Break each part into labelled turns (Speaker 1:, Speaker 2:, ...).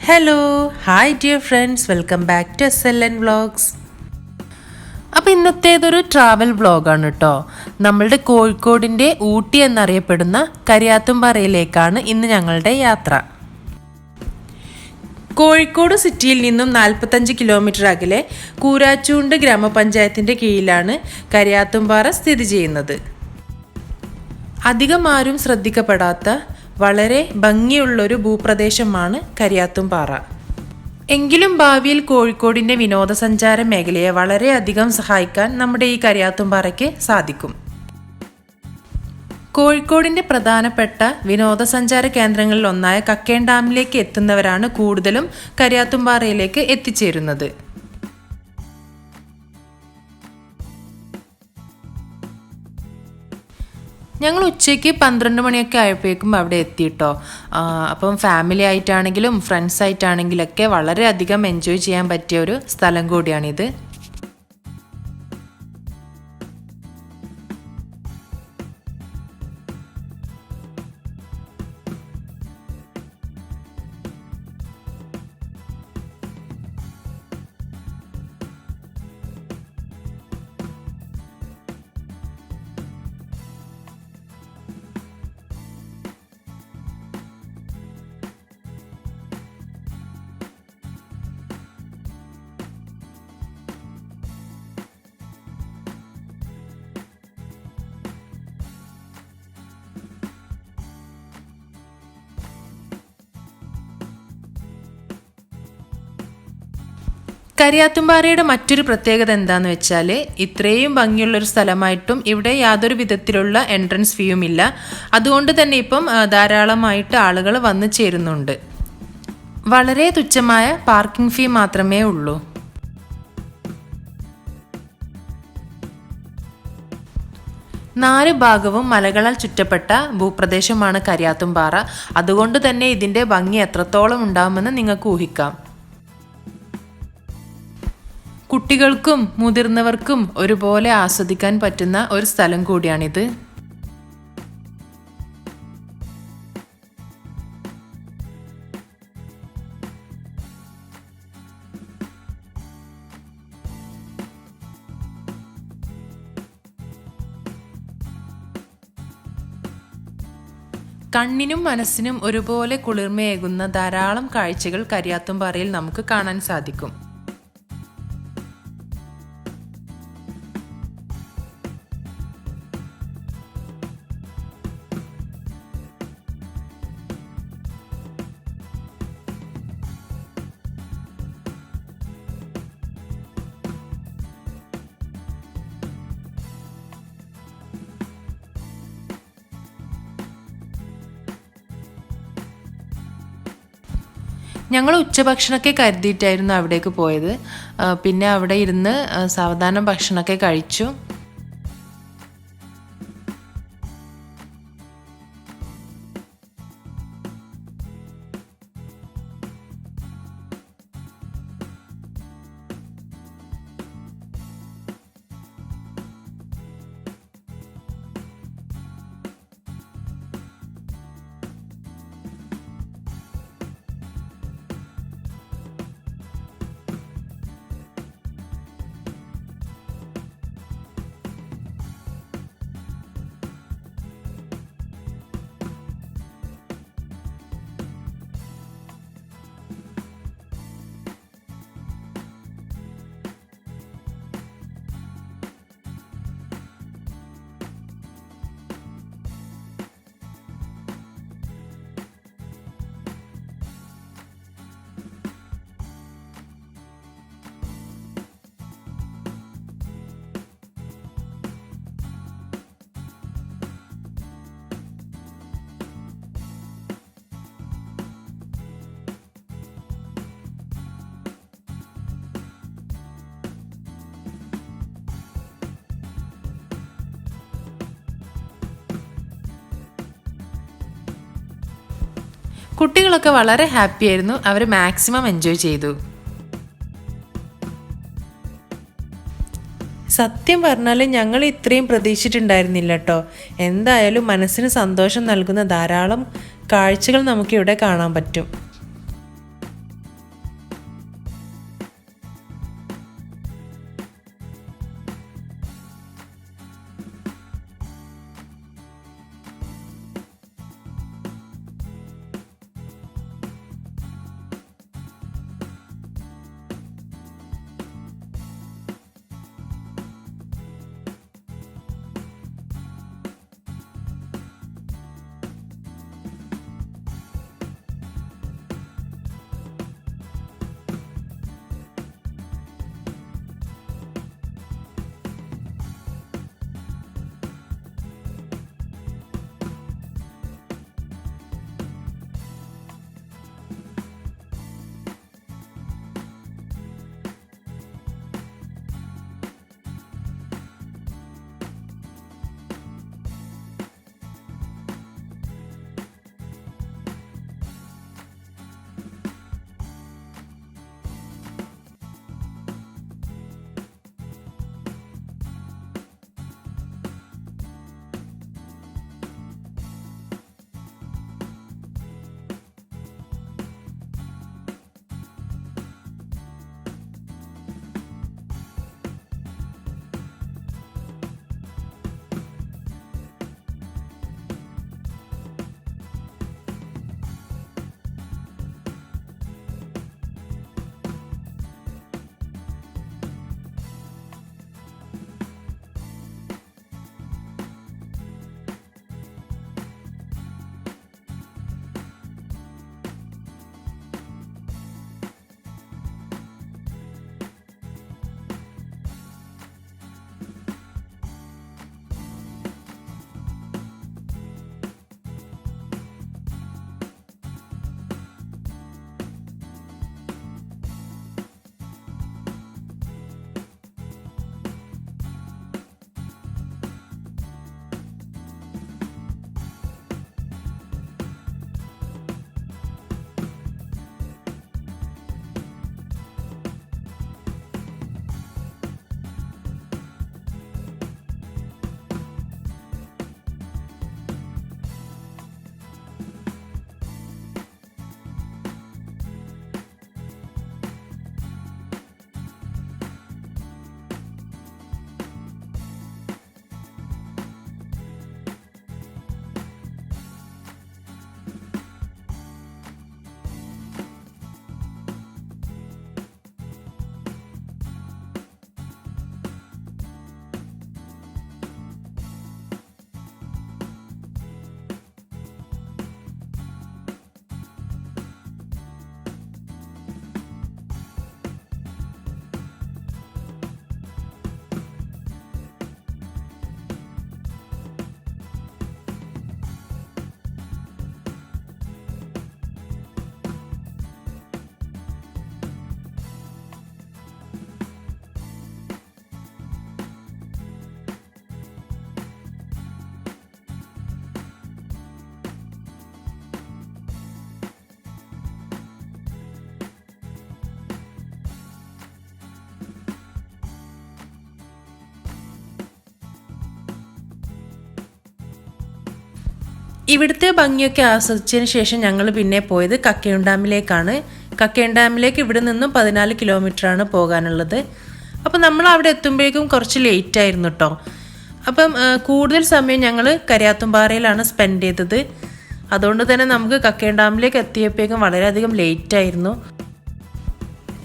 Speaker 1: Hello hi dear friends, welcome back to SLN vlogs. അപ്പോൾ ഇന്നത്തേതൊരു travel വ്ളോഗാണ് കേട്ടോ. നമ്മളുടെ കോഴിക്കോടിൻ്റെ ഊട്ടി എന്നറിയപ്പെടുന്ന കരിയാത്തുംപാറയിലേക്കാണ് ഇന്ന് ഞങ്ങളുടെ യാത്ര. കോഴിക്കോട് സിറ്റിയിൽ നിന്നും 45 കിലോമീറ്റർ അകലെ കൂരാച്ചൂണ്ട് ഗ്രാമപഞ്ചായത്തിൻ്റെ കീഴിലാണ് കരിയാത്തുംപാറ സ്ഥിതി ചെയ്യുന്നത്. അധികം ആരും ശ്രദ്ധിക്കപ്പെടാത്ത വളരെ ഭംഗിയുള്ളൊരു ഭൂപ്രദേശമാണ് കരിയാത്തുംപാറ. എങ്കിലും ഭാവിയിൽ കോഴിക്കോടിൻ്റെ വിനോദസഞ്ചാര മേഖലയെ വളരെയധികം സഹായിക്കാൻ നമ്മുടെ ഈ കരിയാത്തുംപാറയ്ക്ക് സാധിക്കും. കോഴിക്കോടിൻ്റെ പ്രധാനപ്പെട്ട വിനോദസഞ്ചാര കേന്ദ്രങ്ങളിൽ ഒന്നായ കക്കയം ഡാമിലേക്ക് എത്തുന്നവരാണ് കൂടുതലും കരിയാത്തുംപാറയിലേക്ക് എത്തിച്ചേരുന്നത്. ഞങ്ങൾ ഉച്ചയ്ക്ക് 12 മണിയൊക്കെ ആയപ്പോഴേക്കും അവിടെ എത്തിയിട്ടോ. അപ്പം ഫാമിലി ആയിട്ടാണെങ്കിലും ഫ്രണ്ട്സ് ആയിട്ടാണെങ്കിലൊക്കെ വളരെയധികം എൻജോയ് ചെയ്യാൻ പറ്റിയ ഒരു സ്ഥലം കൂടിയാണിത്. കരിയാത്തുംപാറയുടെ മറ്റൊരു പ്രത്യേകത എന്താണെന്ന് വെച്ചാൽ, ഇത്രയും ഭംഗിയുള്ളൊരു സ്ഥലമായിട്ടും ഇവിടെ യാതൊരു വിധത്തിലുള്ള എൻട്രൻസ് ഫീയും ഇല്ല. അതുകൊണ്ട് തന്നെ ഇപ്പം ധാരാളമായിട്ട് ആളുകൾ വന്നു ചേരുന്നുണ്ട്. വളരെ തുച്ഛമായ പാർക്കിംഗ് ഫീ മാത്രമേ ഉള്ളൂ. നാല് ഭാഗവും മലകളാൽ ചുറ്റപ്പെട്ട ഭൂപ്രദേശമാണ് കരിയാത്തുംപാറ. അതുകൊണ്ട് തന്നെ ഇതിൻ്റെ ഭംഗി എത്രത്തോളം ഉണ്ടാകുമെന്ന് നിങ്ങൾക്ക് ഊഹിക്കാം. കുട്ടികൾക്കും മുതിർന്നവർക്കും ഒരുപോലെ ആസ്വദിക്കാൻ പറ്റുന്ന ഒരു സ്ഥലം കൂടിയാണിത്. കണ്ണിനും മനസ്സിനും ഒരുപോലെ കുളിർമയേകുന്ന ധാരാളം കാഴ്ചകൾ കരിയാത്തുംപാറയിൽ നമുക്ക് കാണാൻ സാധിക്കും. ഞങ്ങൾ ഉച്ചഭക്ഷണമൊക്കെ കരുതിയിട്ടായിരുന്നു അവിടേക്ക് പോയത്. പിന്നെ അവിടെ ഇരുന്ന് സാവധാനം ഭക്ഷണമൊക്കെ കഴിച്ചു. കുട്ടികളൊക്കെ വളരെ ഹാപ്പി ആയിരുന്നു. അവർ മാക്സിമം എൻജോയ് ചെയ്തു. സത്യം പറഞ്ഞാൽ ഞങ്ങൾ ഇത്രയും പ്രതീക്ഷിച്ചിട്ടുണ്ടായിരുന്നില്ല കേട്ടോ. എന്തായാലും മനസ്സിന് സന്തോഷം നൽകുന്ന ധാരാളം കാഴ്ചകൾ നമുക്കിവിടെ കാണാൻ പറ്റും. ഇവിടുത്തെ ഭംഗിയൊക്കെ ആസ്വദിച്ചതിന് ശേഷം ഞങ്ങൾ പിന്നെ പോയത് കക്കയം ഡാമിലേക്കാണ്. കക്കയം ഡാമിലേക്ക് ഇവിടെ നിന്നും 14 കിലോമീറ്ററാണ് പോകാനുള്ളത്. അപ്പോൾ നമ്മൾ അവിടെ എത്തുമ്പോഴേക്കും കുറച്ച് ലേറ്റ് ആയിരുന്നു കേട്ടോ. അപ്പം കൂടുതൽ സമയം ഞങ്ങൾ കരിയാത്തുംപാറയിലാണ് സ്പെൻഡ് ചെയ്തത്. അതുകൊണ്ട് തന്നെ നമുക്ക് കക്കയം ഡാമിലേക്ക് എത്തിയപ്പോഴേക്കും വളരെയധികം ലേറ്റ് ആയിരുന്നു.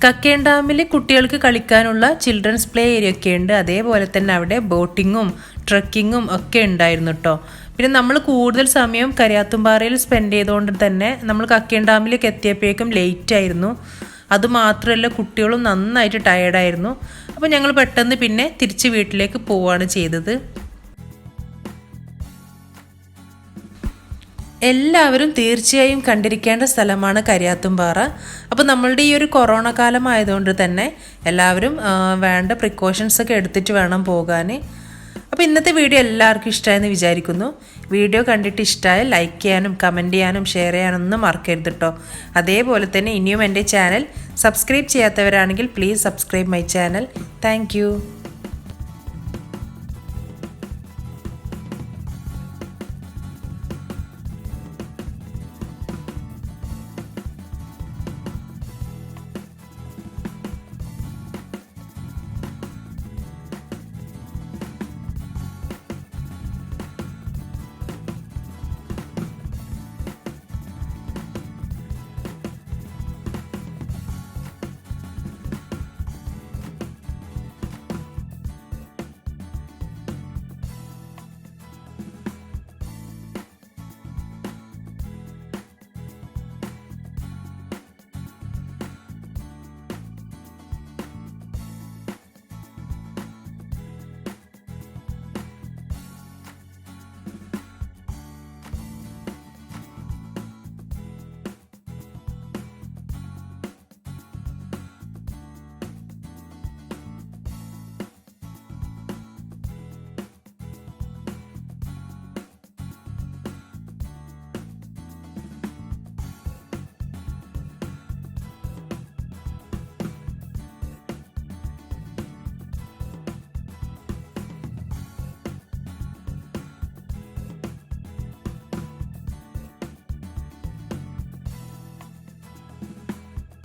Speaker 1: കക്കയം ഡാമിൽ കുട്ടികൾക്ക് കളിക്കാനുള്ള ചിൽഡ്രൻസ് പ്ലേ ഏരിയ ഒക്കെ ഉണ്ട്. അതേപോലെ തന്നെ അവിടെ ബോട്ടിങ്ങും ട്രക്കിങ്ങും ഒക്കെ ഉണ്ടായിരുന്നു കേട്ടോ. പിന്നെ നമ്മൾ കൂടുതൽ സമയം കരിയാത്തുംപാറയിൽ സ്പെൻഡ് ചെയ്തുകൊണ്ട് തന്നെ നമ്മൾ കക്കയം ഡാമിലേക്ക് എത്തിയപ്പോഴേക്കും ലേറ്റ് ആയിരുന്നു. അതുമാത്രമല്ല കുട്ടികളും നന്നായിട്ട് ടയേർഡായിരുന്നു. അപ്പോൾ ഞങ്ങൾ പെട്ടെന്ന് പിന്നെ തിരിച്ച് വീട്ടിലേക്ക് പോവുകയാണ് ചെയ്തത്. എല്ലാവരും തീർച്ചയായും കണ്ടിരിക്കേണ്ട സ്ഥലമാണ് കരിയാത്തുംപാറ. അപ്പോൾ നമ്മളുടെ ഈ ഒരു കൊറോണ കാലം ആയതുകൊണ്ട് തന്നെ എല്ലാവരും വേണ്ട പ്രിക്കോഷൻസ് ഒക്കെ എടുത്തിട്ട് വേണം പോകാൻ. അപ്പോൾ ഇന്നത്തെ വീഡിയോ എല്ലാവർക്കും ഇഷ്ടമായെന്ന് വിചാരിക്കുന്നു. വീഡിയോ കണ്ടിട്ട് ഇഷ്ടമായ ലൈക്ക് ചെയ്യാനും കമൻറ്റ് ചെയ്യാനും ഷെയർ ചെയ്യാനൊന്നും മറക്കരുത് കേട്ടോ. അതേപോലെ തന്നെ ഇനിയും എൻ്റെ ചാനൽ സബ്സ്ക്രൈബ് ചെയ്യാത്തവരാണെങ്കിൽ please subscribe my channel. Thank